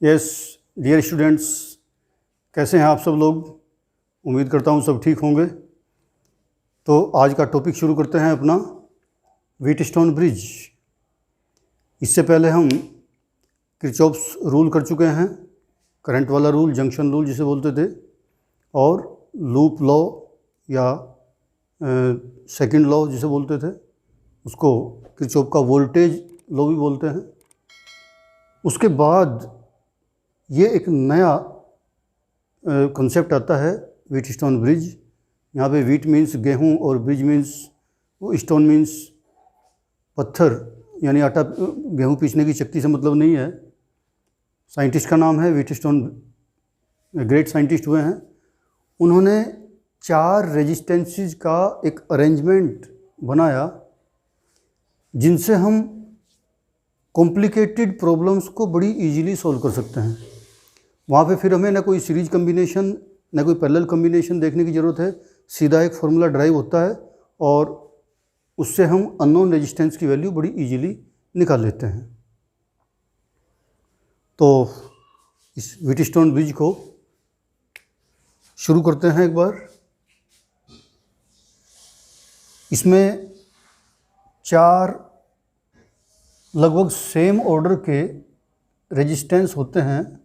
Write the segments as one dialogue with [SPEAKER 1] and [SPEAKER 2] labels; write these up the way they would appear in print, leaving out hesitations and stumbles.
[SPEAKER 1] Yes dear students, कैसे हैं आप सब लोग। उम्मीद करता हूँ सब ठीक होंगे। तो आज का टॉपिक शुरू करते हैं अपना व्हीटस्टोन ब्रिज। इससे पहले हम किरचॉफ्स रूल कर चुके हैं, करंट वाला रूल, जंक्शन रूल जिसे बोलते थे, और लूप लॉ या सेकंड लॉ जिसे बोलते थे, उसको किरचॉफ का वोल्टेज लॉ भी बोलते हैं। उसके बाद ये एक नया कॉन्सेप्ट आता है व्हीटस्टोन ब्रिज। यहाँ पे व्हीट मीन्स गेहूँ और ब्रिज मीन्स स्टोन मीन्स पत्थर, यानी आटा गेहूँ पीसने की शक्ति से मतलब नहीं है। साइंटिस्ट का नाम है व्हीटस्टोन, ग्रेट साइंटिस्ट हुए हैं। उन्होंने 4 रेजिस्टेंसेस का एक अरेंजमेंट बनाया जिनसे हम कॉम्प्लिकेटेड प्रॉब्लम्स को बड़ी इजीली सॉल्व कर सकते हैं। वहाँ पे फिर हमें ना कोई सीरीज कम्बिनेशन ना कोई पैरेलल कम्बिनेशन देखने की ज़रूरत है, सीधा एक फॉर्मूला ड्राइव होता है और उससे हम अननोन रेजिस्टेंस की वैल्यू बड़ी इजीली निकाल लेते हैं। तो इस व्हीटस्टोन ब्रिज को शुरू करते हैं एक बार। इसमें 4 लगभग सेम ऑर्डर के रेजिस्टेंस होते हैं,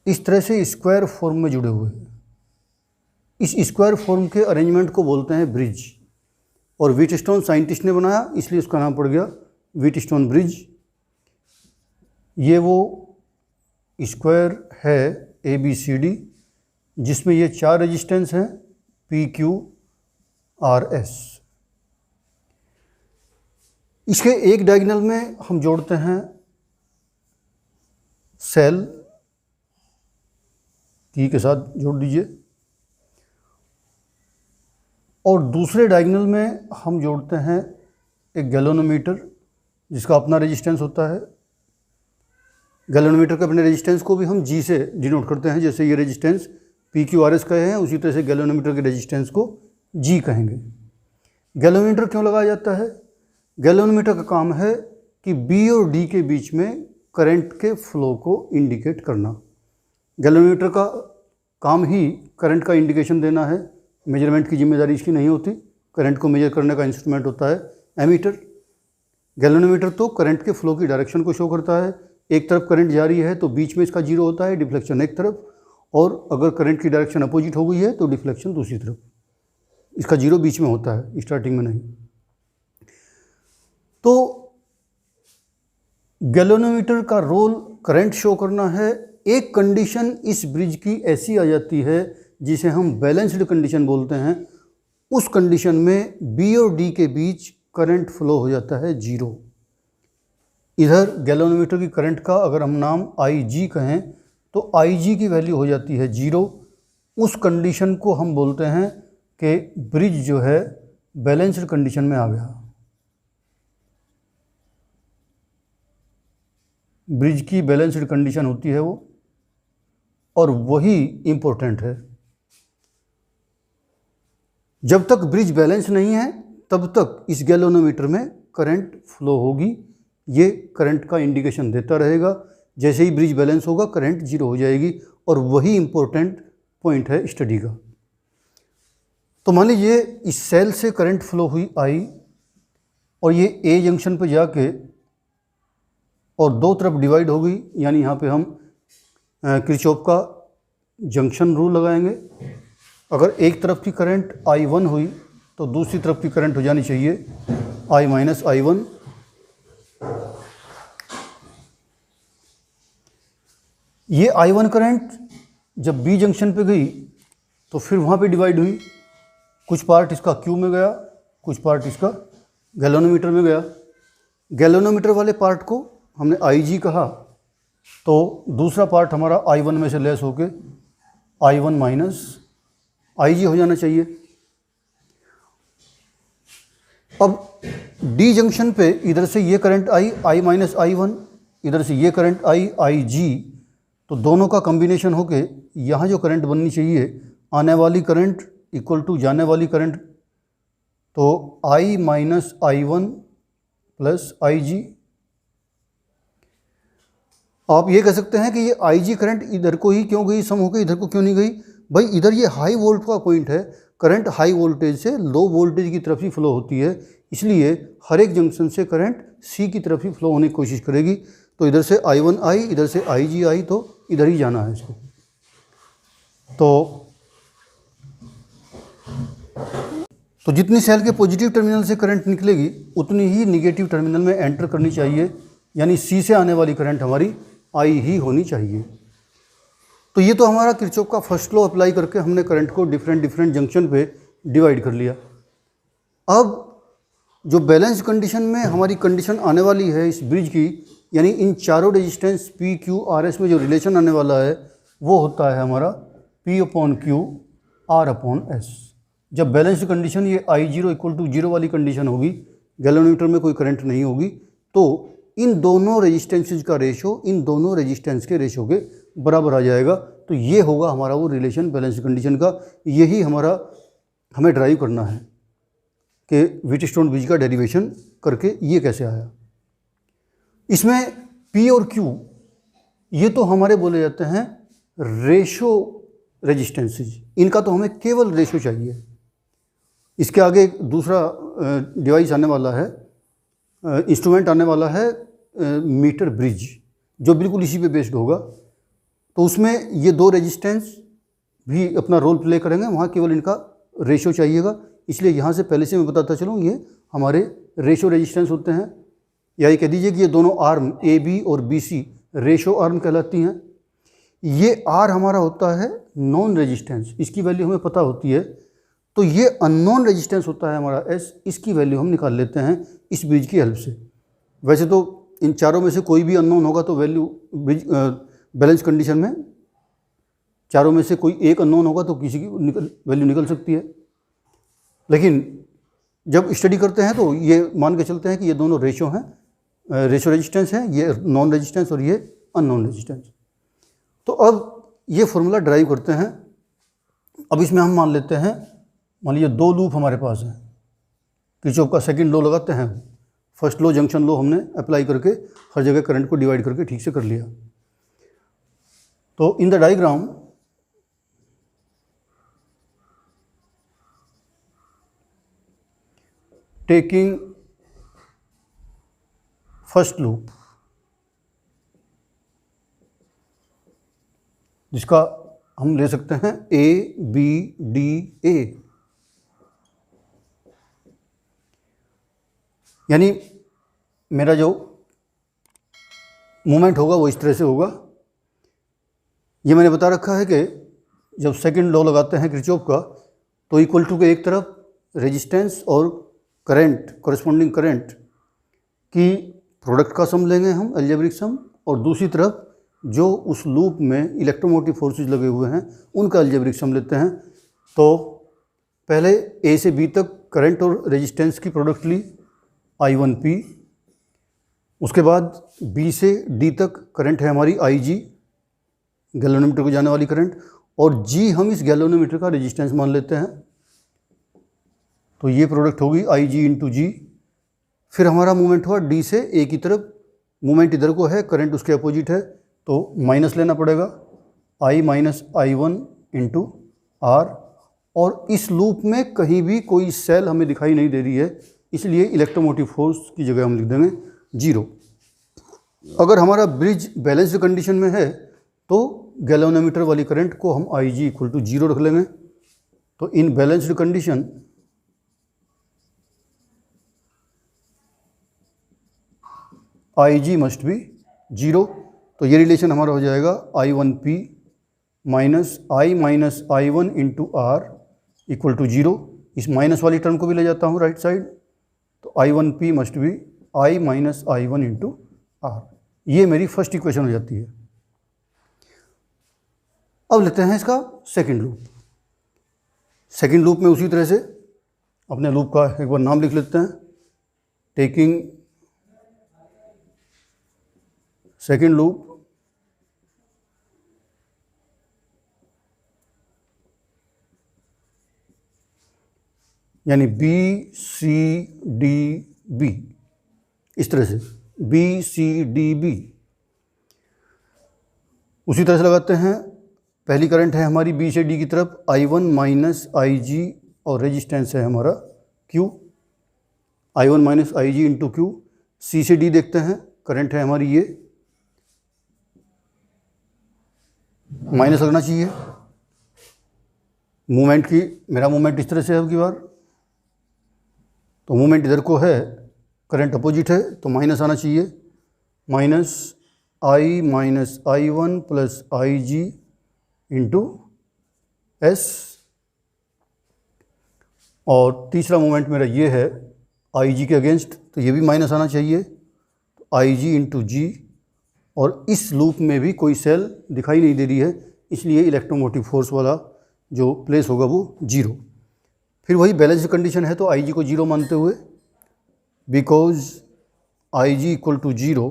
[SPEAKER 1] इस तरह से स्क्वायर फॉर्म में जुड़े हुए हैं। इस स्क्वायर फॉर्म के अरेंजमेंट को बोलते हैं ब्रिज, और व्हीटस्टोन साइंटिस्ट ने बनाया इसलिए उसका नाम पड़ गया व्हीटस्टोन ब्रिज। ये वो स्क्वायर है ABCD जिसमें ये 4 रेजिस्टेंस हैं PQRS। इसके एक डायगोनल में हम जोड़ते हैं सेल, की के साथ जोड़ दीजिए, और दूसरे डायगोनल में हम जोड़ते हैं एक गैल्वेनोमीटर जिसका अपना रेजिस्टेंस होता है। गैल्वेनोमीटर के अपने रेजिस्टेंस को भी हम G से डिनोट करते हैं, जैसे ये रेजिस्टेंस PQRS कहे हैं उसी तरह से गैल्वेनोमीटर के रेजिस्टेंस को G कहेंगे। गैल्वेनोमीटर क्यों लगाया जाता है? गैल्वेनोमीटर का काम है कि B और D के बीच में करंट के फ्लो को इंडिकेट करना। गैल्वेनोमीटर का काम ही करंट का इंडिकेशन देना है, मेजरमेंट की जिम्मेदारी इसकी नहीं होती। करंट को मेजर करने का इंस्ट्रूमेंट होता है एमीटर। गैल्वेनोमीटर तो करंट के फ्लो की डायरेक्शन को शो करता है। एक तरफ करंट जारी है तो बीच में इसका 0 होता है, डिफ्लेक्शन एक तरफ, और अगर करंट की डायरेक्शन अपोजिट हो गई है तो डिफ्लेक्शन दूसरी तरफ। इसका 0 बीच में होता है, स्टार्टिंग में नहीं। तो गैल्वेनोमीटर का रोल करंट शो करना है। एक कंडीशन इस ब्रिज की ऐसी आ जाती है जिसे हम बैलेंस्ड कंडीशन बोलते हैं। उस कंडीशन में B और D के बीच करंट फ्लो हो जाता है 0। इधर गैल्वेनोमीटर की करंट का अगर हम नाम IG कहें तो IG की वैल्यू हो जाती है 0। उस कंडीशन को हम बोलते हैं कि ब्रिज जो है बैलेंस्ड कंडीशन में आ गया। ब्रिज की बैलेंस्ड कंडीशन होती है वो, और वही इम्पोर्टेंट है। जब तक ब्रिज बैलेंस नहीं है तब तक इस गैल्वेनोमीटर में करंट फ्लो होगी, ये करंट का इंडिकेशन देता रहेगा। जैसे ही ब्रिज बैलेंस होगा करंट 0 हो जाएगी, और वही इम्पोर्टेंट पॉइंट है स्टडी का। तो मान लीजिए इस सेल से करंट फ्लो हुई I, और ये A जंक्शन पर जाके और 2 तरफ डिवाइड हो गई, यानी यहाँ पे हम किरचॉफ का जंक्शन रूल लगाएंगे। अगर एक तरफ की करंट I1 हुई तो दूसरी तरफ की करंट हो जानी चाहिए I-I1। ये I1 करंट जब B जंक्शन पे गई तो फिर वहाँ पे डिवाइड हुई, कुछ पार्ट इसका Q में गया, कुछ पार्ट इसका गैल्वेनोमीटर में गया। गैल्वेनोमीटर वाले पार्ट को हमने IG कहा, तो दूसरा पार्ट हमारा I1 में से लेस होके I1 माइनस IG हो जाना चाहिए। अब D जंक्शन पे इधर से ये करंट I माइनस I1, इधर से ये करंट IG, तो दोनों का कॉम्बिनेशन होके यहाँ जो करंट बननी चाहिए, आने वाली करंट इक्वल टू जाने वाली करंट, तो I minus I1 plus IG। आप ये कह सकते हैं कि ये आई जी करंट इधर को ही क्यों गई, सम होकर इधर को क्यों नहीं गई? भाई इधर ये हाई वोल्ट का पॉइंट है, करंट हाई वोल्टेज से लो वोल्टेज की तरफ ही फ्लो होती है, इसलिए हर एक जंक्शन से करंट सी की तरफ ही फ्लो होने की कोशिश करेगी। तो इधर से I1 आई, इधर से IG आई, तो इधर ही जाना है इसको। तो जितनी सेल के पॉजिटिव टर्मिनल से करंट निकलेगी उतनी ही निगेटिव टर्मिनल में एंटर करनी चाहिए, यानी सी से आने वाली करंट हमारी आई ही होनी चाहिए। तो ये तो हमारा किरचॉफ का फर्स्ट लॉ अप्लाई करके हमने करंट को डिफरेंट जंक्शन पे डिवाइड कर लिया। अब जो बैलेंस कंडीशन में हमारी कंडीशन आने वाली है इस ब्रिज की, यानी इन चारों रेजिस्टेंस P, Q, RS में जो रिलेशन आने वाला है वो होता है हमारा P/Q R/S। जब बैलेंस कंडीशन ये I0 = 0 वाली कंडीशन होगी, गैल्वेनोमीटर में कोई करंट नहीं होगी, तो इन दोनों रेजिस्टेंसेज का रेशो इन दोनों रेजिस्टेंस के रेशो के बराबर आ जाएगा। तो ये होगा हमारा वो रिलेशन बैलेंस कंडीशन का। यही हमारा हमें ड्राइव करना है कि व्हीटस्टोन ब्रिज का डेरिवेशन करके ये कैसे आया। इसमें P और Q ये तो हमारे बोले जाते हैं रेशो रेजिस्टेंसेज, इनका तो हमें केवल रेशो चाहिए। इसके आगे एक दूसरा डिवाइस आने वाला है, इंस्ट्रूमेंट आने वाला है मीटर ब्रिज, जो बिल्कुल इसी पे बेस्ड होगा। तो उसमें ये दो रेजिस्टेंस भी अपना रोल प्ले करेंगे, वहाँ केवल इनका रेशो चाहिएगा। इसलिए यहाँ से पहले से मैं बताता चलूँ, ये हमारे रेशो रेजिस्टेंस होते हैं, या ये कह दीजिए कि ये दोनों आर्म AB और BC रेशो आर्म कहलाती हैं। ये R हमारा होता है नॉन रेजिस्टेंस, इसकी वैल्यू हमें पता होती है। तो ये अननोन रेजिस्टेंस होता है हमारा S, इसकी वैल्यू हम निकाल लेते हैं इस ब्रिज की हेल्प से। वैसे तो इन चारों में से कोई भी अननोन होगा तो वैल्यू ब्रिज बैलेंस कंडीशन में चारों में से कोई एक अननोन होगा तो किसी की वैल्यू निकल सकती है। लेकिन जब स्टडी करते हैं तो ये मान के चलते हैं कि ये दोनों रेशो हैं, रेशो रेजिस्टेंस हैं, ये नॉन रेजिस्टेंस और ये अननोन रेजिस्टेंस। तो अब ये फॉर्मूला ड्राइव करते हैं। अब इसमें हम मान लेते हैं, मान लीजिए दो लूप हमारे पास हैं, किरचॉफ का सेकंड लॉ लगाते हैं। फर्स्ट लॉ जंक्शन लॉ हमने अप्लाई करके हर जगह करंट को डिवाइड करके ठीक से कर लिया। तो इन the diagram taking first loop, जिसका हम ले सकते हैं ABDA, यानी मेरा जो मूवमेंट होगा वो इस तरह से होगा। ये मैंने बता रखा है कि जब सेकंड लॉ लगाते हैं किरचॉफ का तो इक्वल टू के एक तरफ रेजिस्टेंस और करंट, कॉरस्पॉन्डिंग करंट की प्रोडक्ट का सम लेंगे हम, अलजेब्रिक सम, और दूसरी तरफ जो उस लूप में इलेक्ट्रोमोटिव फोर्सेस लगे हुए हैं उनका अलजेब्रिक सम लेते हैं। तो पहले A से B तक करंट और रेजिस्टेंस की प्रोडक्ट ली I1P, उसके बाद B से D तक करंट है हमारी IG, गैल्वेनोमीटर को जाने वाली करंट, और G हम इस गैल्वेनोमीटर का रेजिस्टेंस मान लेते हैं। तो ये प्रोडक्ट होगी IG × G। फिर हमारा मूवमेंट हुआ D से A की तरफ, मूवमेंट इधर को है, करंट उसके अपोजिट है, तो माइनस लेना पड़ेगा I - I1 × R। और इस लूप में कहीं भी कोई सेल हमें दिखाई नहीं दे रही है, इसलिए इलेक्ट्रोमोटिव फोर्स की जगह हम लिख देंगे 0। अगर हमारा ब्रिज बैलेंस्ड कंडीशन में है तो गैल्वेनोमीटर वाली करंट को हम IG = 0 रख लेंगे। तो इन balanced condition IG must be 0। तो ये रिलेशन हमारा हो जाएगा I1P - I - I1 × R = 0। इस माइनस वाली टर्म को भी ले जाता हूँ राइट साइड, तो I1P must be I - I1 × R। ये मेरी फर्स्ट इक्वेशन हो जाती है। अब लेते हैं इसका सेकंड लूप। सेकंड लूप में उसी तरह से अपने लूप का एक बार नाम लिख लेते हैं, टेकिंग सेकंड लूप यानी BCDB, इस तरह से BCDB। उसी तरह से लगाते हैं, पहली करंट है हमारी बी से डी की तरफ I1 माइनस IG और रेजिस्टेंस है हमारा Q, I1 minus IG into Q। सी से डी देखते हैं, करंट है हमारी ये, माइनस लगना चाहिए। मूवमेंट की, मेरा मूवमेंट इस तरह से है अब की बार, तो मूवमेंट इधर को है, करंट अपोजिट है तो माइनस आना चाहिए, minus I minus I1 plus IG into S। और तीसरा मूवमेंट मेरा ये है IG के अगेंस्ट, तो ये भी माइनस आना चाहिए, तो IG इंटू G। और इस लूप में भी कोई सेल दिखाई नहीं दे रही है, इसलिए इलेक्ट्रोमोटिव फोर्स वाला जो प्लेस होगा वो 0। फिर वही बैलेंस्ड कंडीशन है, तो IG को 0 मानते हुए, because IG equal to 0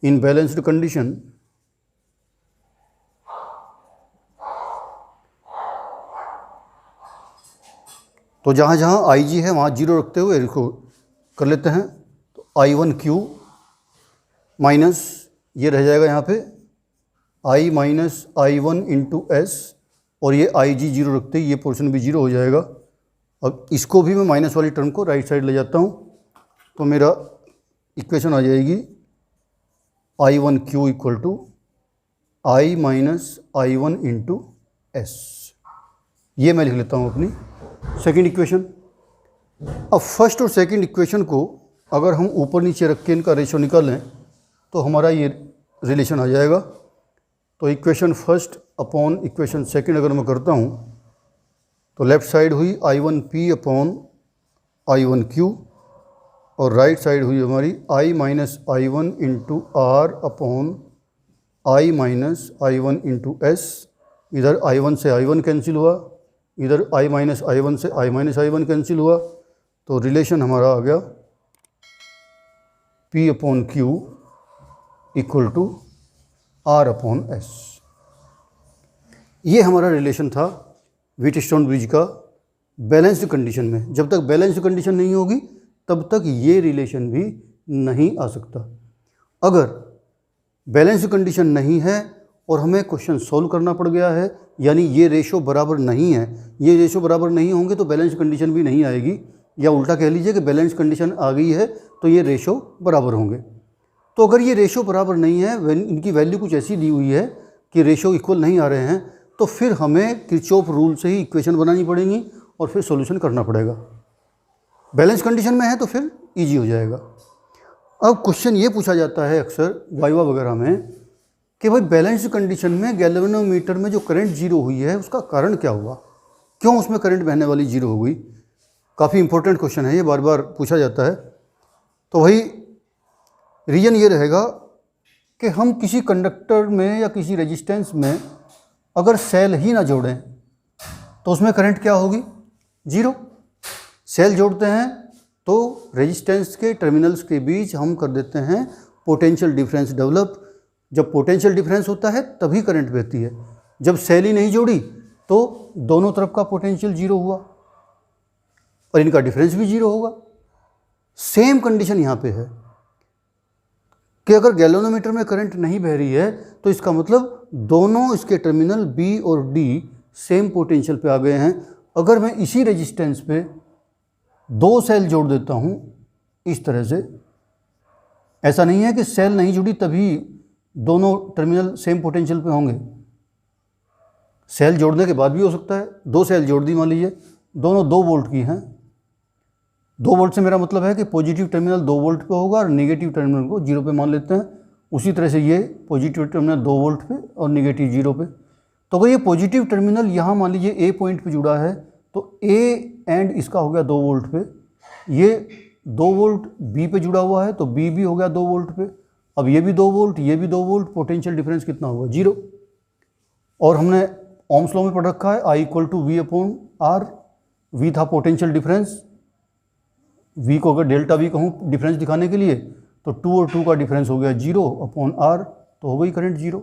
[SPEAKER 1] in balanced condition, तो जहाँ जहाँ IG है वहाँ 0 रखते हुए इसको कर लेते हैं। तो I1Q माइनस ये रह जाएगा यहाँ पे I minus I1 into S, और ये IG 0 रखते ही ये पोर्शन भी 0 हो जाएगा। अब इसको भी मैं माइनस वाली टर्म को राइट साइड ले जाता हूँ, तो मेरा इक्वेशन आ जाएगी I1Q equal to I minus I1 into S। ये मैं लिख लेता हूँ अपनी सेकेंड इक्वेशन। अब फर्स्ट और सेकेंड इक्वेशन को अगर हम ऊपर नीचे रख के इनका रेशो निकालें तो हमारा ये रिलेशन आ जाएगा। तो equation first upon equation second अगर मैं करता हूँ तो लेफ़्ट साइड हुई I1P अपॉन I1Q, और राइट साइड हुई हमारी I minus I1 into R upon I minus I1 into S। इधर I1 से I1 कैंसिल हुआ, इधर I माइनस I1 से I माइनस I1 कैंसिल हुआ, तो रिलेशन हमारा आ गया P upon Q equal to R upon S। ये हमारा रिलेशन था व्हीटस्टोन ब्रिज का बैलेंस्ड कंडीशन में। जब तक बैलेंस्ड कंडीशन नहीं होगी तब तक ये रिलेशन भी नहीं आ सकता। अगर बैलेंस्ड कंडीशन नहीं है और हमें क्वेश्चन सॉल्व करना पड़ गया है, यानी ये रेशो बराबर नहीं है, ये रेशो बराबर नहीं होंगे तो बैलेंस कंडीशन भी नहीं आएगी, या उल्टा कह लीजिए कि बैलेंस कंडीशन आ गई है तो ये रेशो बराबर होंगे। तो अगर ये रेशो बराबर नहीं है, इनकी वैल्यू कुछ ऐसी दी हुई है कि रेशो इक्वल नहीं आ रहे हैं, तो फिर हमें किरचॉफ रूल से ही इक्वेशन बनानी पड़ेंगी और फिर सॉल्यूशन करना पड़ेगा। बैलेंस कंडीशन में है तो फिर ईजी हो जाएगा। अब क्वेश्चन ये पूछा जाता है अक्सर वाइवा वगैरह में कि भाई बैलेंस कंडीशन में गैल्वेनोमीटर में जो करंट 0 हुई है उसका कारण क्या हुआ, क्यों उसमें करंट बहने वाली 0 हो गई। काफ़ी इंपॉर्टेंट क्वेश्चन है, ये बार बार पूछा जाता है। तो वही रीज़न ये रहेगा कि हम किसी कंडक्टर में या किसी रेजिस्टेंस में अगर सेल ही ना जोड़ें तो उसमें करंट क्या होगी, 0। सेल जोड़ते हैं तो रेजिस्टेंस के टर्मिनल्स के बीच हम कर देते हैं पोटेंशियल डिफरेंस डेवलप। जब पोटेंशियल डिफरेंस होता है तभी करंट बहती है। जब सेल ही नहीं जोड़ी तो दोनों तरफ का पोटेंशियल 0 हुआ और इनका डिफरेंस भी 0 होगा। सेम कंडीशन यहाँ पे है कि अगर गैल्वेनोमीटर में करंट नहीं बह रही है तो इसका मतलब दोनों इसके टर्मिनल बी और डी सेम पोटेंशियल पे आ गए हैं। अगर मैं इसी रेजिस्टेंस पे 2 सेल जोड़ देता हूँ इस तरह से, ऐसा नहीं है कि सेल नहीं जुड़ी तभी दोनों टर्मिनल सेम पोटेंशियल पे होंगे, सेल जोड़ने के बाद भी हो सकता है। 2 सेल जोड़ दी मान लीजिए, दोनों 2 वोल्ट की हैं। 2 वोल्ट से मेरा मतलब है कि पॉजिटिव टर्मिनल 2 वोल्ट पे होगा और नेगेटिव टर्मिनल को 0 पे मान लेते हैं। उसी तरह से ये पॉजिटिव टर्मिनल 2 वोल्ट पे और नेगेटिव 0 पे। तो अगर ये पॉजिटिव टर्मिनल यहाँ मान लीजिए ए पॉइंट पे जुड़ा है तो ए एंड इसका हो गया 2 वोल्ट पे, ये 2 वोल्ट बी पे जुड़ा हुआ है तो बी भी हो गया 2 वोल्ट पे। अब ये भी 2 वोल्ट, ये भी 2 वोल्ट, पोटेंशियल डिफरेंस कितना होगा, 0। और हमने ओम्स लॉ में पढ़ रखा है I equal to V upon R. V था पोटेंशियल डिफरेंस, वी को अगर डेल्टा वी कहूँ डिफरेंस दिखाने के लिए तो 2 और 2 का डिफरेंस हो गया 0 अपॉन आर, तो हो गई करंट 0।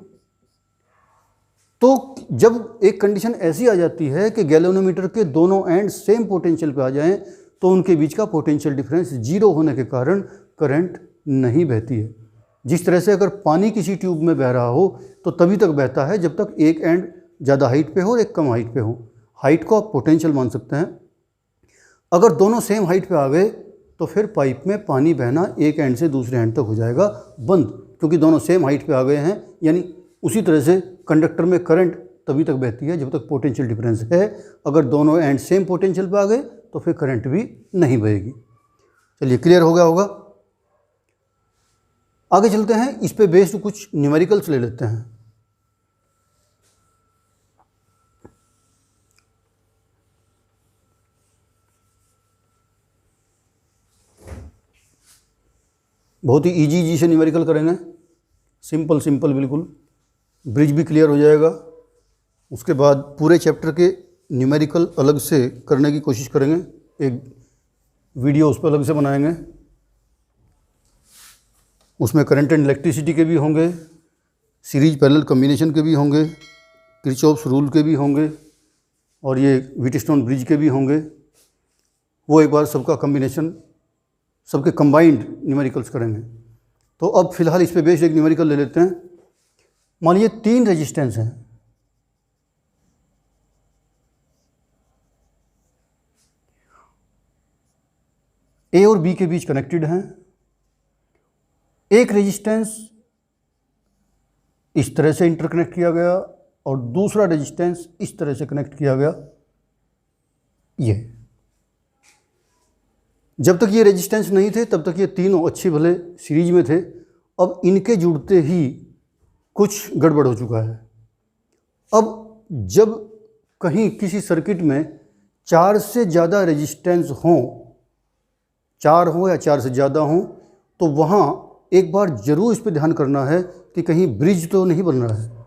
[SPEAKER 1] तो जब एक कंडीशन ऐसी आ जाती है कि गैल्वेनोमीटर के दोनों एंड सेम पोटेंशियल पे आ जाएं तो उनके बीच का पोटेंशियल डिफरेंस 0 होने के कारण करंट नहीं बहती है। जिस तरह से अगर पानी किसी ट्यूब में बह रहा हो तो तभी तक बहता है जब तक एक एंड ज़्यादा हाइट पे हो और एक कम हाइट पे हो। हाइट को आप पोटेंशियल मान सकते हैं। अगर दोनों सेम हाइट पे आ गए तो फिर पाइप में पानी बहना एक एंड से दूसरे एंड तक हो जाएगा बंद, क्योंकि दोनों सेम हाइट पे आ गए हैं। यानी उसी तरह से कंडक्टर में करंट तभी तक बहती है जब तक पोटेंशियल डिफरेंस है। अगर दोनों एंड सेम पोटेंशियल पे आ गए तो फिर करंट भी नहीं बहेगी। चलिए, क्लियर हो गया होगा। आगे चलते हैं, इस पे बेस्ड कुछ न्यूमेरिकल्स ले लेते हैं। बहुत ही इजी से न्यूमेरिकल करेंगे, सिंपल बिल्कुल। ब्रिज भी क्लियर हो जाएगा। उसके बाद पूरे चैप्टर के न्यूमेरिकल अलग से करने की कोशिश करेंगे, एक वीडियो उस पर अलग से बनाएंगे। उसमें करंट एंड इलेक्ट्रिसिटी के भी होंगे, सीरीज पैरेलल कॉम्बिनेशन के भी होंगे, किरचॉफ्स रूल के भी होंगे और ये व्हीटस्टोन ब्रिज के भी होंगे। वो एक बार सबका कॉम्बिनेशन, सबके कंबाइंड न्यूमेरिकल्स करेंगे। तो अब फिलहाल इस पे बेस्ड एक न्यूमेरिकल ले लेते हैं। मान लीजिए 3 रेजिस्टेंस हैं। ए और बी के बीच कनेक्टेड हैं। एक रेजिस्टेंस इस तरह से इंटरकनेक्ट किया गया और दूसरा रेजिस्टेंस इस तरह से कनेक्ट किया गया। ये जब तक ये रेजिस्टेंस नहीं थे तब तक ये तीनों अच्छे भले सीरीज में थे। अब इनके जुड़ते ही कुछ गड़बड़ हो चुका है। अब जब कहीं किसी सर्किट में 4 से ज़्यादा रेजिस्टेंस हों, 4 हो या 4 से ज़्यादा हों, तो वहाँ एक बार ज़रूर इस पर ध्यान करना है कि कहीं ब्रिज तो नहीं बन रहा है।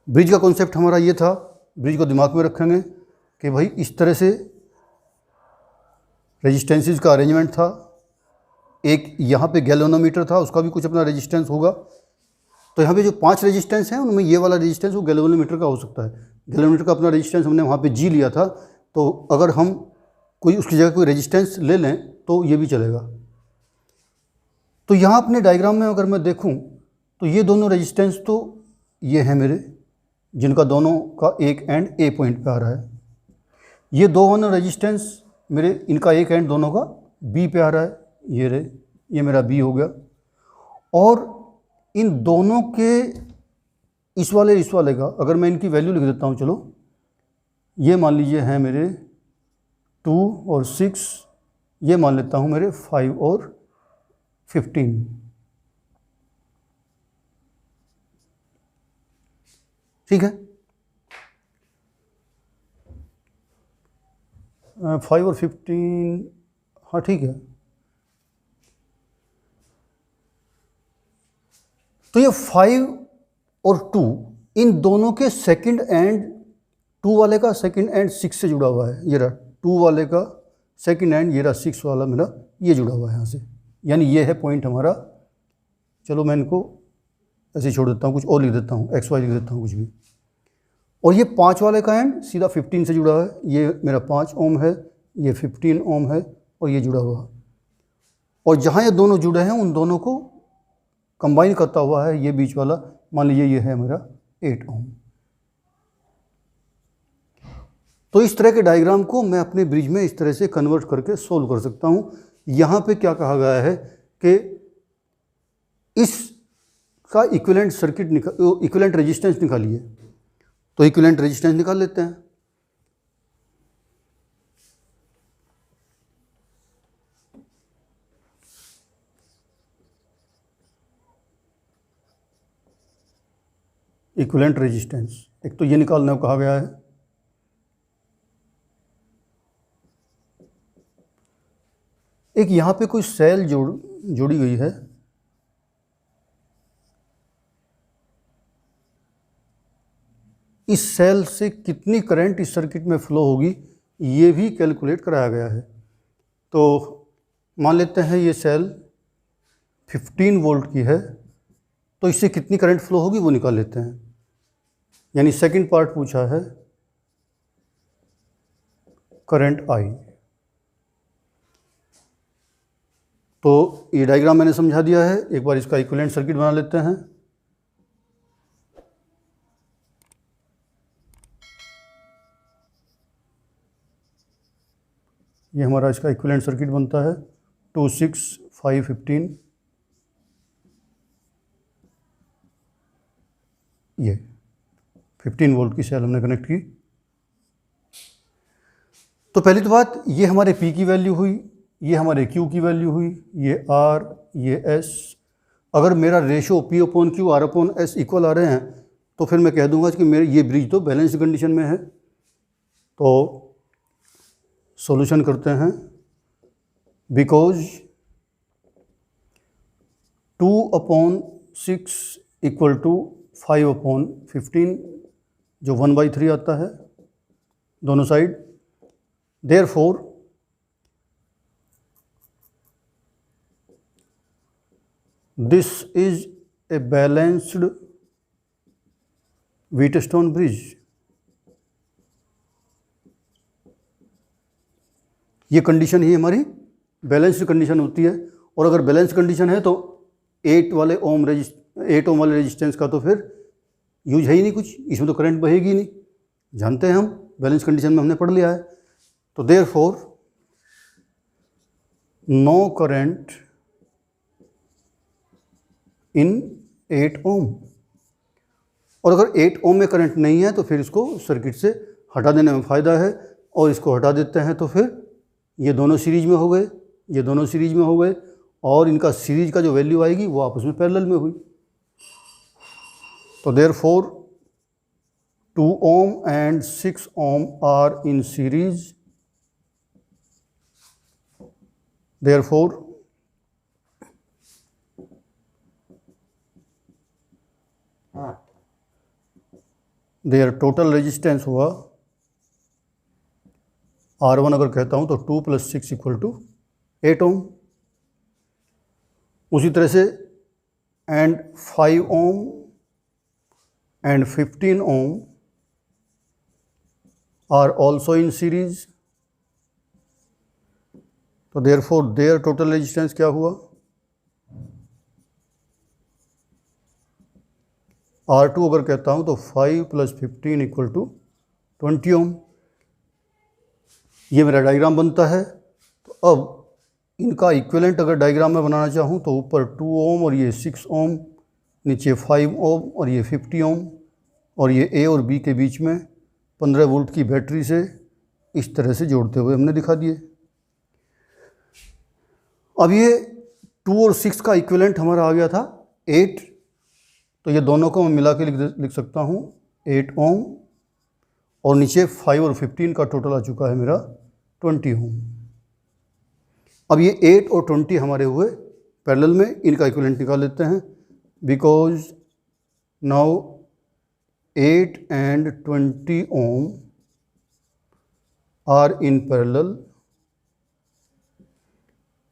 [SPEAKER 1] ब्रिज का कॉन्सेप्ट हमारा ये था, ब्रिज को दिमाग में रखेंगे कि भाई इस तरह से रेजिस्टेंसेस का अरेंजमेंट था। एक यहाँ पे गैल्वेनोमीटर था, उसका भी कुछ अपना रेजिस्टेंस होगा। तो यहाँ पे जो 5 रेजिस्टेंस हैं उनमें ये वाला रेजिस्टेंस वो गैल्वेनोमीटर का हो सकता है। गैल्वेनोमीटर का अपना रेजिस्टेंस हमने वहाँ पे जी लिया था, तो अगर हम कोई उसकी जगह कोई रेजिस्टेंस ले लें तो ये भी चलेगा। तो यहाँ अपने डायग्राम में अगर मैं देखूँ तो ये दोनों रेजिस्टेंस तो ये हैं मेरे, जिनका दोनों का एक एंड ए पॉइंट पे आ रहा है। ये दो रेजिस्टेंस मेरे, इनका एक एंड दोनों का बी पे आ रहा है। ये रहे, ये मेरा बी हो गया। और इन दोनों के इस वाले का अगर मैं इनकी वैल्यू लिख देता हूँ, चलो ये मान लीजिए हैं मेरे 2 और 6, ये मान लेता हूँ मेरे 5 और 15। ठीक है, 5 और 15, हाँ ठीक है। तो ये 5 और 2 इन दोनों के सेकंड एंड, 2 वाले का सेकंड एंड 6 से जुड़ा हुआ है। ये रहा 2 वाले का सेकंड एंड, ये रहा 6 वाला मेरा, ये जुड़ा हुआ है यहाँ से। यानी ये है पॉइंट हमारा। चलो मैं इनको ऐसे ही छोड़ देता हूँ, कुछ और लिख देता हूँ, XY लिख देता हूँ कुछ भी। और ये 5 वाले का एंड सीधा 15 से जुड़ा है। ये मेरा 5 ओम है, ये 15 ओम है और ये जुड़ा हुआ। और जहाँ ये दोनों जुड़े हैं उन दोनों को कंबाइन करता हुआ है ये बीच वाला, मान लीजिए ये है मेरा 8 ओम। तो इस तरह के डायग्राम को मैं अपने ब्रिज में इस तरह से कन्वर्ट करके सोल्व कर सकता हूँ। यहाँ पे क्या कहा गया है कि इसका इक्विवेलेंट सर्किट इक्विवेलेंट रेजिस्टेंस निकालिए। तो इक्विवेलेंट रेजिस्टेंस निकाल लेते हैं। इक्विवेलेंट रेजिस्टेंस एक तो ये निकालने को कहा गया है। एक यहाँ पे कोई सेल जोड़ी गई है। इस सेल से कितनी करंट इस सर्किट में फ्लो होगी ये भी कैलकुलेट कराया गया है। तो मान लेते हैं ये सेल 15 वोल्ट की है, तो इससे कितनी करंट फ्लो होगी वो निकाल लेते हैं। यानी सेकंड पार्ट पूछा है करंट आई। तो ये डायग्राम मैंने समझा दिया है, एक बार इसका इक्विवेलेंट सर्किट बना लेते हैं। ये हमारा इसका इक्विवेलेंट सर्किट बनता है 2 6 5 15। ये 15 वोल्ट की सेल हमने कनेक्ट की। तो पहली तो बात, ये हमारे P की वैल्यू हुई, ये हमारे Q की वैल्यू हुई, ये R, ये S। अगर मेरा रेशो P/Q R/S इक्वल आ रहे हैं तो फिर मैं कह दूंगा कि मेरे ये ब्रिज तो बैलेंस्ड कंडीशन में है। तो सॉल्यूशन करते हैं। बिकॉज 2/6 इक्वल टू 5/15 जो 1/3 आता है दोनों side. Therefore this is a balanced Wheatstone bridge। ये कंडीशन ही हमारी बैलेंस्ड कंडीशन होती है। और अगर बैलेंस कंडीशन है तो 8 ओम वाले रेजिस्टेंस का तो फिर यूज है ही नहीं कुछ, इसमें तो करंट बहेगी नहीं, जानते हैं हम, बैलेंस कंडीशन में हमने पढ़ लिया है। तो देयरफॉर नो करंट इन 8 ओम। और अगर 8 ओम में करंट नहीं है तो फिर इसको सर्किट से हटा देने में फ़ायदा है। और इसको हटा देते हैं तो फिर ये दोनों सीरीज में हो गए, ये दोनों सीरीज में हो गए, और इनका सीरीज का जो वैल्यू आएगी वो आपस में पैरेलल में हुई। तो therefore 2 ohm and 6 ohm are in series। Therefore their total resistance हुआ R1 अगर कहता हूँ तो 2 + 6 = 8 ohm। उसी तरह से and 5 ohm and 15 ohm are also in series। तो therefore their total resistance क्या हुआ, R2 अगर कहता हूँ तो 5 + 15 = 20 ohm। ये मेरा डायग्राम बनता है। तो अब इनका इक्विवेलेंट अगर डायग्राम में बनाना चाहूँ तो ऊपर 2 ohm और ये 6 ohm, नीचे 5 ohm और ये 50 ohm, और ये A और B के बीच में 15 वोल्ट की बैटरी से इस तरह से जोड़ते हुए हमने दिखा दिए। अब ये 2 और 6 का इक्विवेलेंट हमारा आ गया था 8। तो ये दोनों को मैं मिला के लिख सकता हूँ 8 ohm, और नीचे 5 और 15 का टोटल आ चुका है मेरा 20 ohm। अब ये 8 और 20 हमारे हुए पैरेलल में, इनका इक्विवेलेंट निकाल लेते हैं। Because now 8 and 20 ohm are in parallel।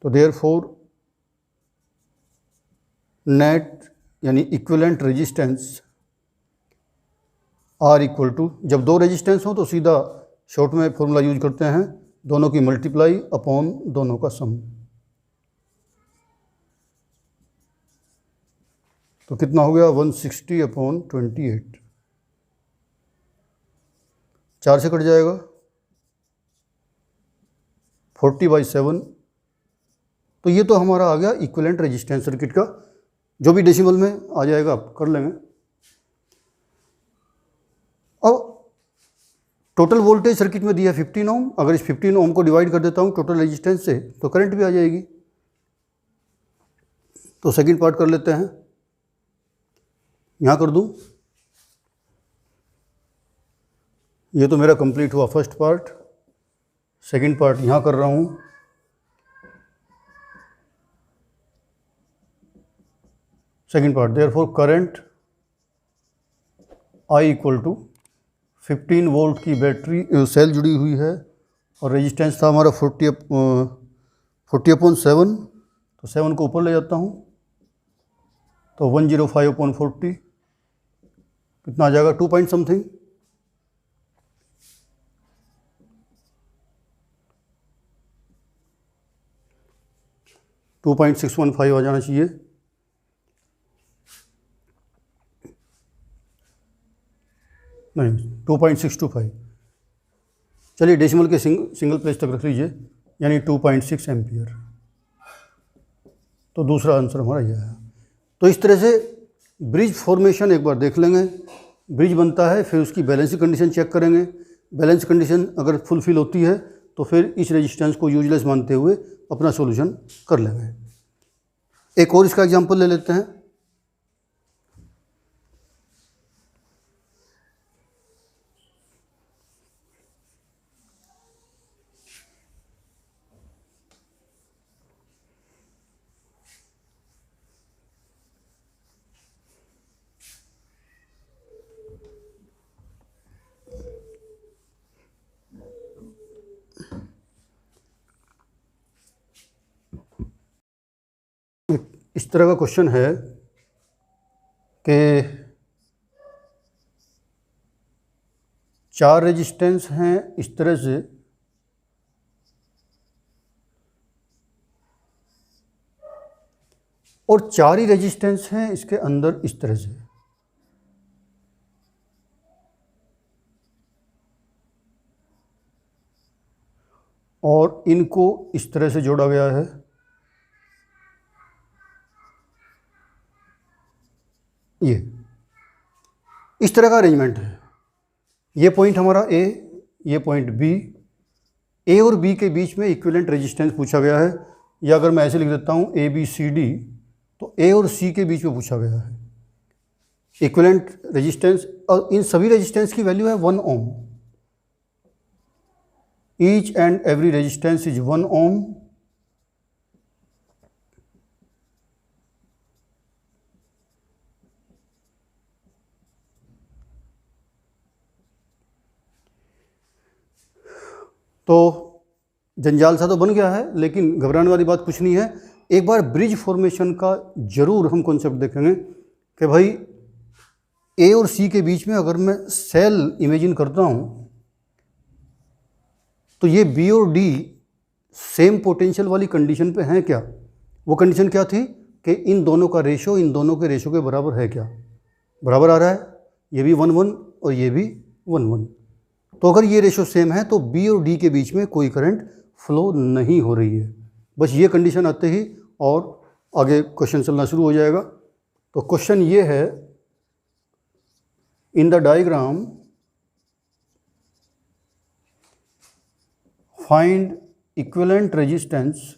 [SPEAKER 1] तो therefore नेट यानी इक्विवेलेंट रेजिस्टेंस R = जब दो रेजिस्टेंस हो तो सीधा शॉर्ट में फॉर्मूला यूज करते हैं, दोनों की मल्टीप्लाई अपॉन दोनों का सम। तो कितना हो गया 160/28। 4 से कट जाएगा 40/7। तो ये तो हमारा आ गया इक्विवेलेंट रेजिस्टेंस सर्किट का, जो भी डेसिमल में आ जाएगा आप कर लेंगे। अब टोटल वोल्टेज सर्किट में दिया 15 ohm। अगर इस 15 ohm को डिवाइड कर देता हूँ टोटल रेजिस्टेंस से तो करंट भी आ जाएगी। तो सेकंड पार्ट कर लेते हैं, यहाँ कर दूँ। ये तो मेरा कंप्लीट हुआ फर्स्ट पार्ट। सेकंड पार्ट यहाँ कर रहा हूँ। Second part therefore current I = 15 volt की बैटरी सेल जुड़ी हुई है, और रेजिस्टेंस था हमारा 40/7। तो 7 को ऊपर ले जाता हूँ तो 105/40 कितना आ जाएगा 2 पॉइंट समथिंग। 2.615 आ जाना चाहिए। नहीं, 2.625, चलिए डेसिमल के सिंगल प्लेस तक रख लीजिए, यानी 2.6 एम्पियर। तो दूसरा आंसर हमारा यह है। तो इस तरह से ब्रिज फॉर्मेशन एक बार देख लेंगे, ब्रिज बनता है, फिर उसकी बैलेंस कंडीशन चेक करेंगे। बैलेंस कंडीशन अगर फुलफिल होती है तो फिर इस रेजिस्टेंस को यूजलेस मानते हुए अपना सॉल्यूशन कर लेंगे। एक और इसका एग्जांपल ले लेते हैं। इस तरह का क्वेश्चन है कि 4 रेजिस्टेंस हैं इस तरह से, और 4 ही रेजिस्टेंस हैं इसके अंदर इस तरह से। और इनको इस तरह से जोड़ा गया है। ये इस तरह का अरेंजमेंट है। ये पॉइंट हमारा ए, ये पॉइंट बी। ए और बी के बीच में इक्विवेलेंट रेजिस्टेंस पूछा गया है, या अगर मैं ऐसे लिख देता हूँ ए बी सी डी, तो ए और सी के बीच में पूछा गया है इक्विवेलेंट रेजिस्टेंस। और इन सभी रेजिस्टेंस की वैल्यू है 1 ohm. Each and every resistance is 1 ohm. तो जंजाल सा तो बन गया है, लेकिन घबराने वाली बात कुछ नहीं है। एक बार ब्रिज फॉर्मेशन का जरूर हम कॉन्सेप्ट देखेंगे कि भाई ए और सी के बीच में अगर मैं सेल इमेजिन करता हूँ तो ये बी और डी सेम पोटेंशियल वाली कंडीशन पे हैं क्या। वो कंडीशन क्या थी कि इन दोनों का रेशो इन दोनों के रेशो के बराबर है क्या। बराबर आ रहा है, ये भी 1-1 और ये भी 1-1। तो अगर ये रेशो सेम है तो बी और डी के बीच में कोई करंट फ्लो नहीं हो रही है। बस ये कंडीशन आते ही और आगे क्वेश्चन चलना शुरू हो जाएगा। तो क्वेश्चन ये है, in the diagram find equivalent resistance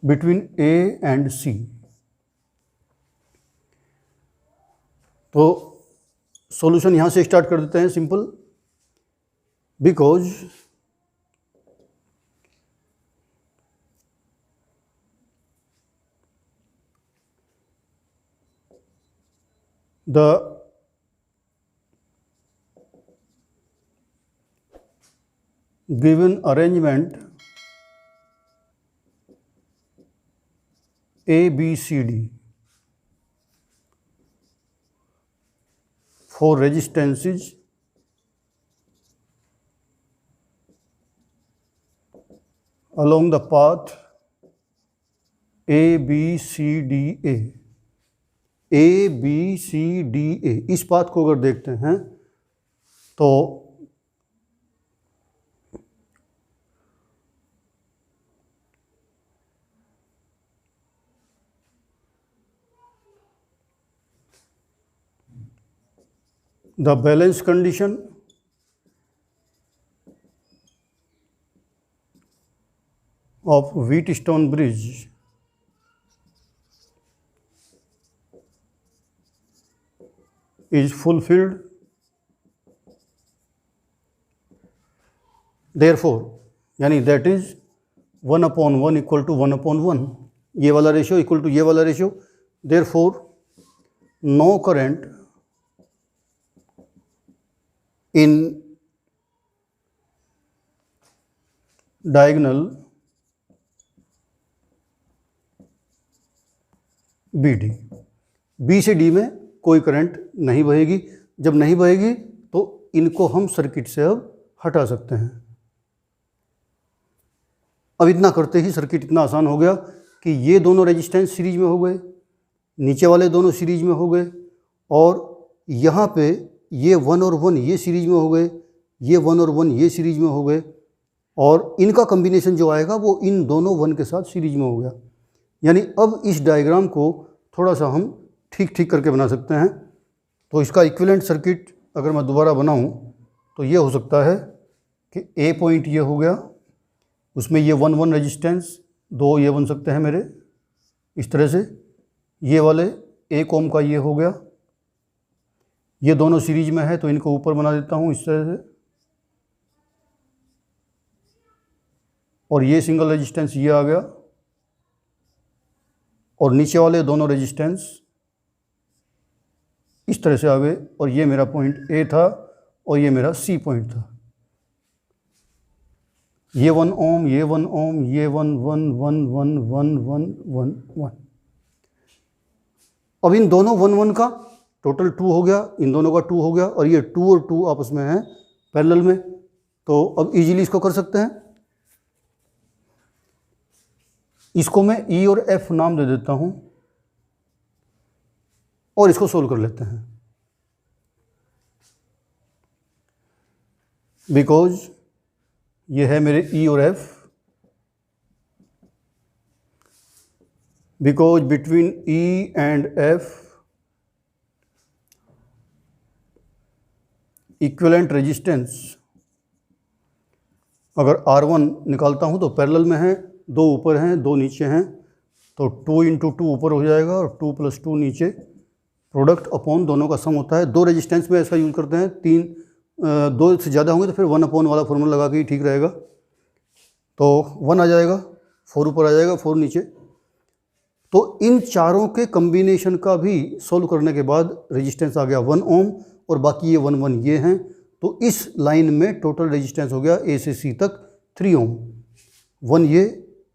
[SPEAKER 1] between A and C. तो सॉल्यूशन यहाँ से स्टार्ट कर देते हैं, simple. Because the given arrangement A, B, C, D for resistances along the path A, B, C, D, A, A, B, C, D, A, इस path को अगर देखते हैं तो the balance condition of Wheatstone bridge is fulfilled, therefore यानी that is 1/1 equal to 1/1, ये वाला ratio equal to ये वाला ratio, therefore no current in diagonal BD, B से D में कोई करंट नहीं बहेगी। जब नहीं बहेगी तो इनको हम सर्किट से अब हटा सकते हैं। अब इतना करते ही सर्किट इतना आसान हो गया कि ये दोनों रेजिस्टेंस सीरीज में हो गए, नीचे वाले दोनों सीरीज में हो गए, और यहाँ पे ये 1 और 1 ये सीरीज में हो गए, ये 1 और 1 ये सीरीज में हो गए, और इनका कॉम्बिनेशन जो आएगा वो इन दोनों 1 के साथ सीरीज में हो गया। यानी अब इस डायग्राम को थोड़ा सा हम ठीक ठीक करके बना सकते हैं। तो इसका इक्विवेलेंट सर्किट अगर मैं दोबारा बनाऊं तो ये हो सकता है कि ए पॉइंट ये हो गया, उसमें ये 1 1 रेजिस्टेंस, 2 ये बन सकते हैं मेरे इस तरह से, ये वाले 1 ओम का ये हो गया, ये दोनों सीरीज में है तो इनको ऊपर बना देता हूँ इस तरह से, और ये सिंगल रेजिस्टेंस ये आ गया, और नीचे वाले दोनों रेजिस्टेंस इस तरह से आ गए, और ये मेरा पॉइंट ए था और ये मेरा सी पॉइंट था। ये 1 ओम, ये 1 ओम, ये 1 1 1 1 1 1 1 1। अब इन दोनों 1 1 का टोटल 2 हो गया, इन दोनों का 2 हो गया, और ये 2 और 2 आपस में हैं पैरेलल में। तो अब इजीली इसको कर सकते हैं। इसको मैं ई और एफ नाम दे देता हूं और इसको सोल्व कर लेते हैं। बिकॉज ये है मेरे ई और F, because between E and F equivalent resistance, अगर R1 निकालता हूं तो पैरेलल में है, 2 ऊपर हैं 2 नीचे हैं, तो 2 × 2 ऊपर हो जाएगा और 2 + 2 नीचे, प्रोडक्ट अपॉन दोनों का सम होता है। 2 रेजिस्टेंस में ऐसा यूज करते हैं, 2 से ज़्यादा होंगे तो फिर 1 अपॉन वाला फॉर्मूला लगा के ही ठीक रहेगा। तो 1 आ जाएगा, 4 ऊपर आ जाएगा, 4 नीचे। तो इन चारों के कम्बिनेशन का भी सोल्व करने के बाद रेजिस्टेंस आ गया 1 ओम, और बाकी ये 1 1 ये हैं। तो इस लाइन में टोटल रेजिस्टेंस हो गया ए से सी तक 3 ओम। 1 ये,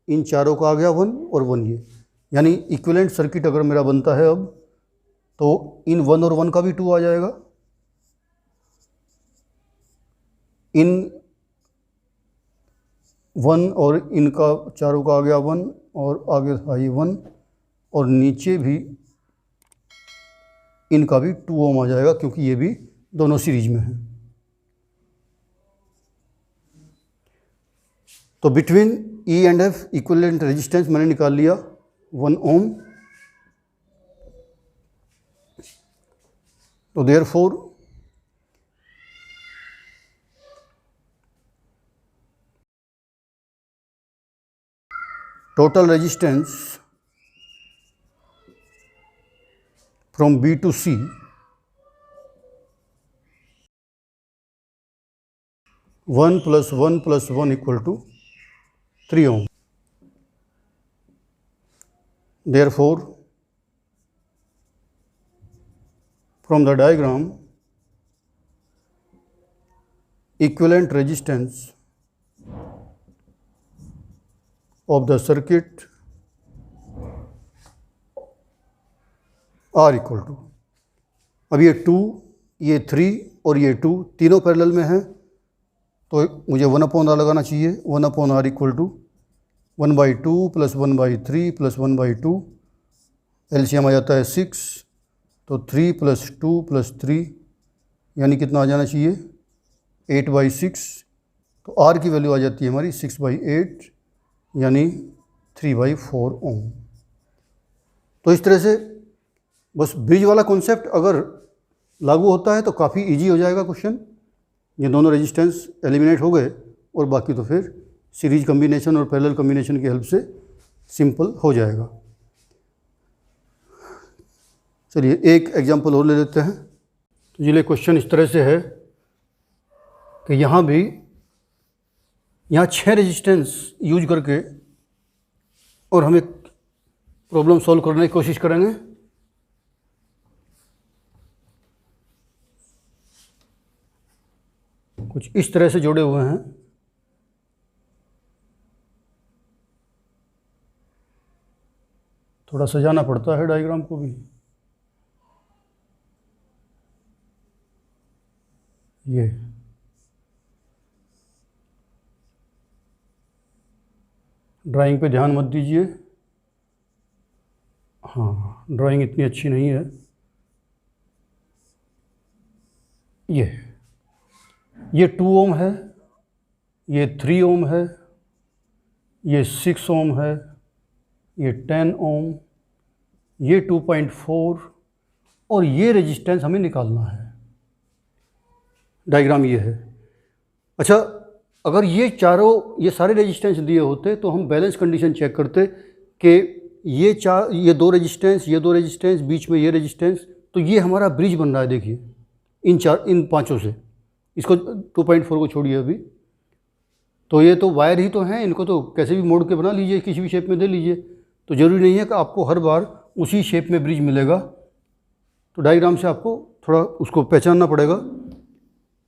[SPEAKER 1] इन चारों का आ गया 1 और 1 ये, यानी इक्विवेलेंट सर्किट अगर मेरा बनता है अब, तो इन 1 और 1 का भी 2 आ जाएगा, इन 1 और इनका चारों का आ गया 1, और आगे था ये 1, और नीचे भी इनका भी 2 ओम आ जाएगा क्योंकि ये भी दोनों सीरीज में हैं। तो between E and F equivalent resistance मैंने निकाल लिया 1 ओम। तो therefore total resistance from B to C +1 + 1 = 3 ohm. Therefore, from the diagram, equivalent resistance of the circuit R = अब ये 2, ये 3 और ये 2 तीनों पैरेलल में हैं, तो मुझे 1/R लगाना चाहिए। 1/R = 1/2 + 1/3 + 1/2, एलसीएम आ जाता है 6, तो 3 + 2 + 3 यानी कितना आ जाना चाहिए 8/6। तो R की वैल्यू आ जाती है हमारी 6/8 यानी 3/4 ओम। तो इस तरह से बस ब्रिज वाला कॉन्सेप्ट अगर लागू होता है तो काफ़ी इजी हो जाएगा क्वेश्चन। ये दोनों रेजिस्टेंस एलिमिनेट हो गए और बाकी तो फिर सीरीज कम्बिनेशन और पैरेलल कम्बिनेशन की हेल्प से सिंपल हो जाएगा। चलिए एक एग्जांपल और ले लेते हैं। तो ये क्वेश्चन इस तरह से है कि यहाँ 6 रेजिस्टेंस यूज करके और हम एक प्रॉब्लम सॉल्व करने की कोशिश करेंगे। कुछ इस तरह से जुड़े हुए हैं। थोड़ा सजाना पड़ता है डायग्राम को भी। ये ड्राइंग पे ध्यान मत दीजिए, हाँ ड्राइंग इतनी अच्छी नहीं है। ये 2 ओम है, ये 3 ओम है, ये 6 ओम है, ये 10 ओम, ये 2.4 और ये रेजिस्टेंस हमें निकालना है। डायग्राम ये है। अच्छा, अगर ये सारे रेजिस्टेंस दिए होते तो हम बैलेंस कंडीशन चेक करते कि ये दो रेजिस्टेंस, बीच में ये रेजिस्टेंस, तो ये हमारा ब्रिज बन रहा है। देखिए इन पांचों से, इसको 2.4 को छोड़िए अभी, तो ये तो वायर ही तो हैं, इनको तो कैसे भी मोड़ के बना लीजिए, किसी भी शेप में दे लीजिए। तो ज़रूरी नहीं है कि आपको हर बार उसी शेप में ब्रिज मिलेगा, तो डायग्राम से आपको थोड़ा उसको पहचानना पड़ेगा।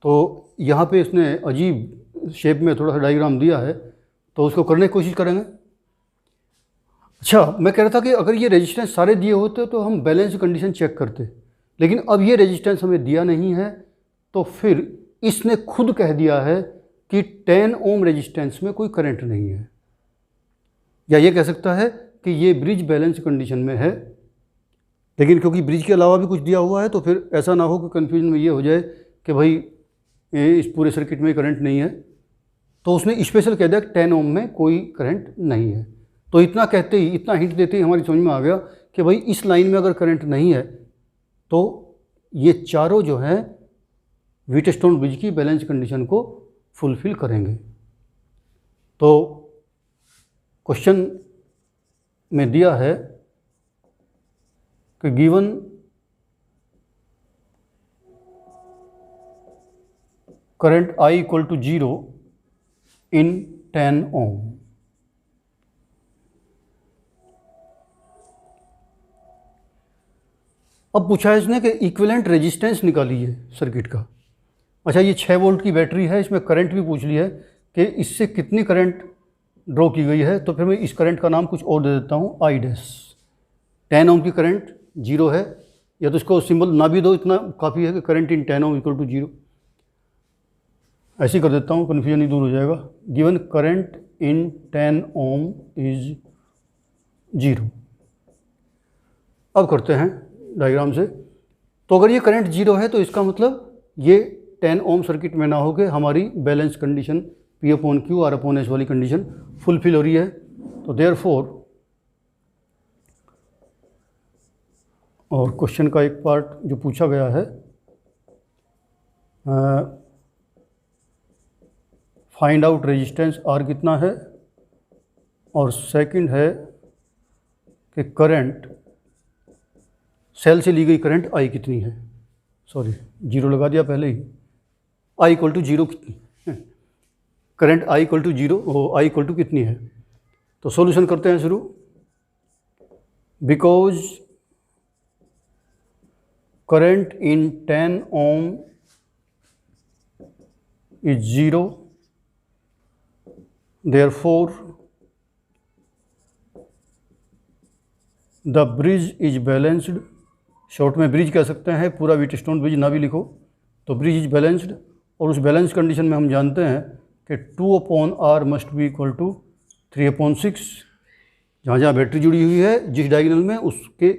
[SPEAKER 1] तो यहाँ पे इसने अजीब शेप में थोड़ा सा डायग्राम दिया है, तो उसको करने की कोशिश करेंगे। अच्छा, मैं कह रहा था कि अगर ये रेजिस्टेंस सारे दिए होते तो हम बैलेंस कंडीशन चेक करते, लेकिन अब ये रेजिस्टेंस हमें दिया नहीं है, तो फिर इसने खुद कह दिया है कि 10 ओम रेजिस्टेंस में कोई करंट नहीं है, या ये कह सकता है कि ये ब्रिज बैलेंस कंडीशन में है। लेकिन क्योंकि ब्रिज के अलावा भी कुछ दिया हुआ है, तो फिर ऐसा ना हो कि कन्फ्यूजन में ये हो जाए कि भाई इस पूरे सर्किट में करंट नहीं है, तो उसने स्पेशल कह दिया कि 10 ओम में कोई करंट नहीं है। तो इतना कहते ही, इतना हिंट देते ही हमारी समझ में आ गया कि भाई इस लाइन में अगर करंट नहीं है तो ये चारों जो हैं व्हीटस्टोन ब्रिज की बैलेंस कंडीशन को फुलफिल करेंगे। तो क्वेश्चन में दिया है कि given current I equal to 0 in 10 ohm. अब पूछा है इसने कि इक्विवेलेंट रेजिस्टेंस निकालिए सर्किट का। अच्छा, ये 6 वोल्ट की बैटरी है, इसमें करंट भी पूछ लिया है कि इससे कितनी करंट ड्रॉ की गई है, तो फिर मैं इस करंट का नाम कुछ और दे देता हूँ, I डैश। 10 ओम की करंट 0 है, या तो इसको सिंबल ना भी दो, इतना काफ़ी है कि current in 10 ohm equal to 0। ऐसे ही कर देता हूँ, कन्फ्यूजन नहीं दूर हो जाएगा। Given current in 10 ohm is 0। अब करते हैं डायग्राम से। तो अगर ये करंट 0 है तो इसका मतलब ये 10 ओम सर्किट में ना हो के हमारी बैलेंस कंडीशन P/Q R/S वाली कंडीशन फुलफिल हो रही है। तो देयरफॉर, और क्वेश्चन का एक पार्ट जो पूछा गया है, फाइंड आउट रेजिस्टेंस R कितना है, और सेकंड है कि करंट, सेल से ली गई करंट I कितनी है। सॉरी, 0 लगा दिया पहले ही। I इक्वल टू 0 कितनी, current I equal to 0, I equal to कितनी है। तो सॉल्यूशन करते हैं शुरू। Because current in 10 ohm is 0, therefore the bridge is balanced. Short में ब्रिज कह सकते हैं, पूरा व्हीटस्टोन ब्रिज ना भी लिखो तो ब्रिज इज बैलेंस्ड। और उस बैलेंस कंडीशन में हम जानते हैं कि 2/R must be equal to 3/6। जहाँ जहाँ बैटरी जुड़ी हुई है जिस डायगोनल में, उसके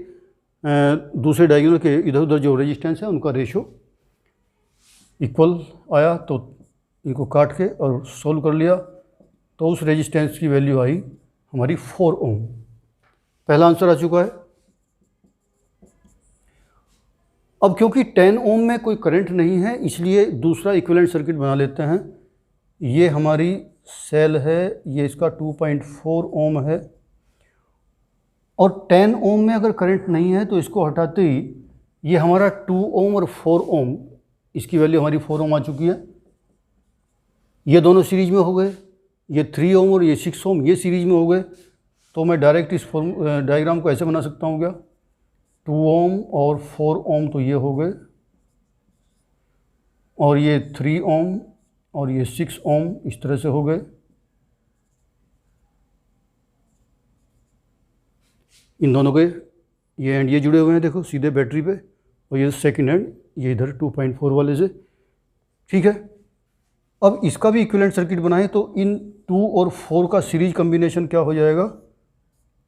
[SPEAKER 1] दूसरे डायगोनल के इधर उधर जो रेजिस्टेंस है उनका रेशो इक्वल आया, तो इनको काट के और सोल्व कर लिया, तो उस रेजिस्टेंस की वैल्यू आई हमारी 4 ओम। पहला आंसर आ चुका है। अब क्योंकि 10 ओम में कोई करंट नहीं है, इसलिए दूसरा इक्विवेलेंट सर्किट बना लेते हैं। ये हमारी सेल है, ये इसका 2.4 ओम है, और 10 ओम में अगर करंट नहीं है तो इसको हटाते ही ये हमारा 2 ओम और 4 ओम, इसकी वैल्यू हमारी 4 ओम आ चुकी है। ये दोनों सीरीज में हो गए, ये 3 ओम और ये 6 ओम ये सीरीज में हो गए। तो मैं डायरेक्ट इस डायग्राम को ऐसे बना सकता हूँ क्या, 2 ओम और 4 ओम तो ये हो गए, और ये 3 ओम और ये 6 ओम इस तरह से हो गए। इन दोनों के ये एंड ये जुड़े हुए हैं, देखो सीधे बैटरी पे, और ये सेकंड एंड ये इधर 2.4 वाले से। ठीक है, अब इसका भी इक्विवेलेंट सर्किट बनाएं तो इन 2 और 4 का सीरीज कम्बिनेशन क्या हो जाएगा?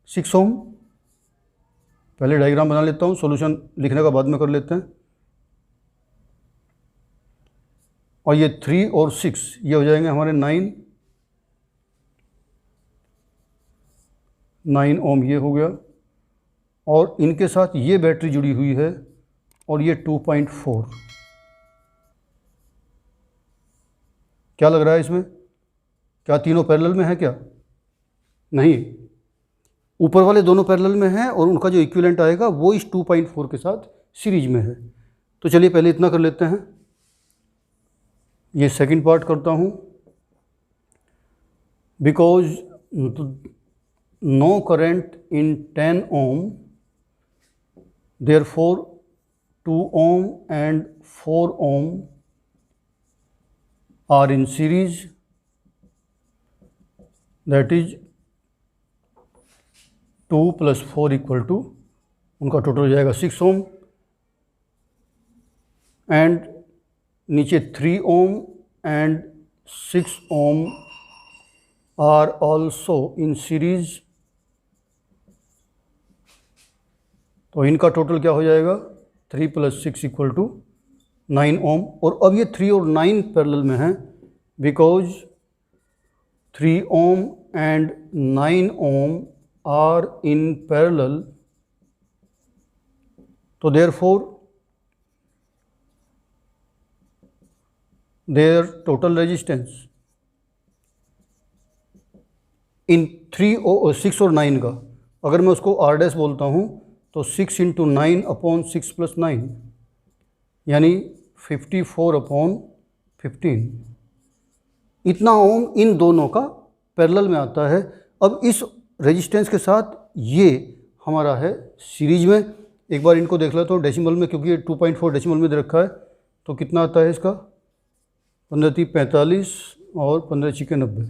[SPEAKER 1] 6 ओम। पहले डायग्राम बना लेता हूँ, सॉल्यूशन लिखने का बाद में कर लेते हैं। और ये 3 और 6 ये हो जाएंगे हमारे 9 ओम, ये हो गया। और इनके साथ ये बैटरी जुड़ी हुई है और ये 2.4। क्या लग रहा है इसमें? क्या तीनों पैरेलल में है क्या? नहीं, ऊपर वाले दोनों पैरेलल में हैं और उनका जो इक्विवेलेंट आएगा वो इस 2.4 के साथ सीरीज में है। तो चलिए पहले इतना कर लेते हैं। ये सेकंड पार्ट करता हूँ। Because no current in 10 ohm, therefore 2 ohm and 4 ohm are in series, that is 2 plus 4 equal to, उनका टोटल हो जाएगा 6 ohm, एंड नीचे 3 ohm and 6 ohm are also in series। तो इनका टोटल क्या हो जाएगा? 3 + 6 = 9 ओम। और अब ये 3 और 9 पैरेलल में हैं, because 3 ohm and 9 ohm are in parallel. तो therefore there total resistance in 6 और 9 का, अगर मैं उसको R डैश बोलता हूँ तो 6 × 9/6 + 9 यानी 54/15। इतना ओम इन दोनों का पैरेलल में आता है। अब इस रेजिस्टेंस के साथ ये हमारा है सीरीज में। एक बार इनको देख लेता हूँ डेसिमल में, क्योंकि ये 2.4 डेसिमल में दे रखा है। तो कितना आता है इसका? 15×3 = 45 और 15×6 = 90।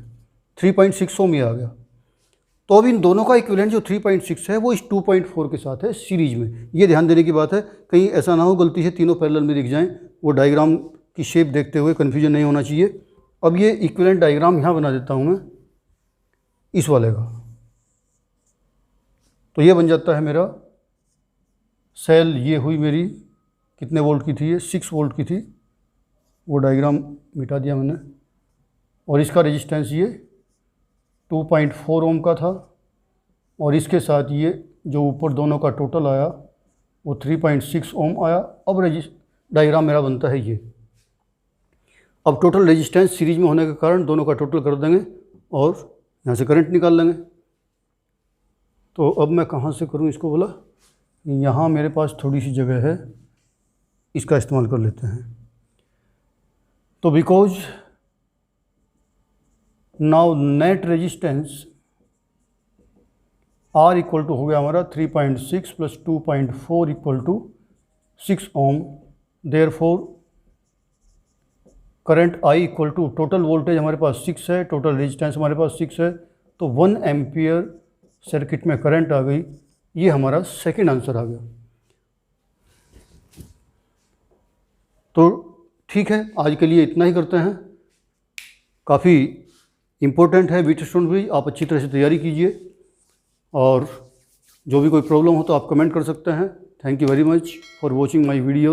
[SPEAKER 1] 3.6 ओम ये आ गया। तो अब इन दोनों का इक्विवेलेंट जो 3.6 है वो इस 2.4 के साथ है सीरीज में। ये ध्यान देने की बात है, कहीं ऐसा ना हो गलती से तीनों पैरेलल में दिख जाएं। वो डायग्राम की शेप देखते हुए कन्फ्यूजन नहीं होना चाहिए। अब ये इक्विवेलेंट डायग्राम यहाँ बना देता हूँ मैं, इस वाले का। तो ये बन जाता है मेरा सेल। ये हुई मेरी कितने वोल्ट की थी? ये 6 वोल्ट की थी। वो डायग्राम मिटा दिया मैंने। और इसका रेजिस्टेंस ये 2.4 ओम का था, और इसके साथ ये जो ऊपर दोनों का टोटल आया वो 3.6 ओम आया। अब डायग्राम मेरा बनता है ये। अब टोटल रेजिस्टेंस सीरीज में होने के कारण दोनों का टोटल कर देंगे और यहाँ से करंट निकाल लेंगे। तो अब मैं कहाँ से करूँ इसको? बोला यहाँ मेरे पास थोड़ी सी जगह है, इसका इस्तेमाल कर लेते हैं। तो because now net resistance R = हो गया हमारा 3.6 + 2.4 = 6 ohm. Therefore current I = total voltage हमारे पास 6 है, टोटल रेजिस्टेंस हमारे पास 6 है, तो 1 एम्पियर सर्किट में करंट आ गई। ये हमारा सेकंड आंसर आ गया। तो ठीक है, आज के लिए इतना ही करते हैं। काफ़ी इम्पोर्टेंट है व्हीटस्टोन ब्रिज, आप अच्छी तरह से तैयारी कीजिए। और जो भी कोई प्रॉब्लम हो तो आप कमेंट कर सकते हैं। Thank you very much for watching my video.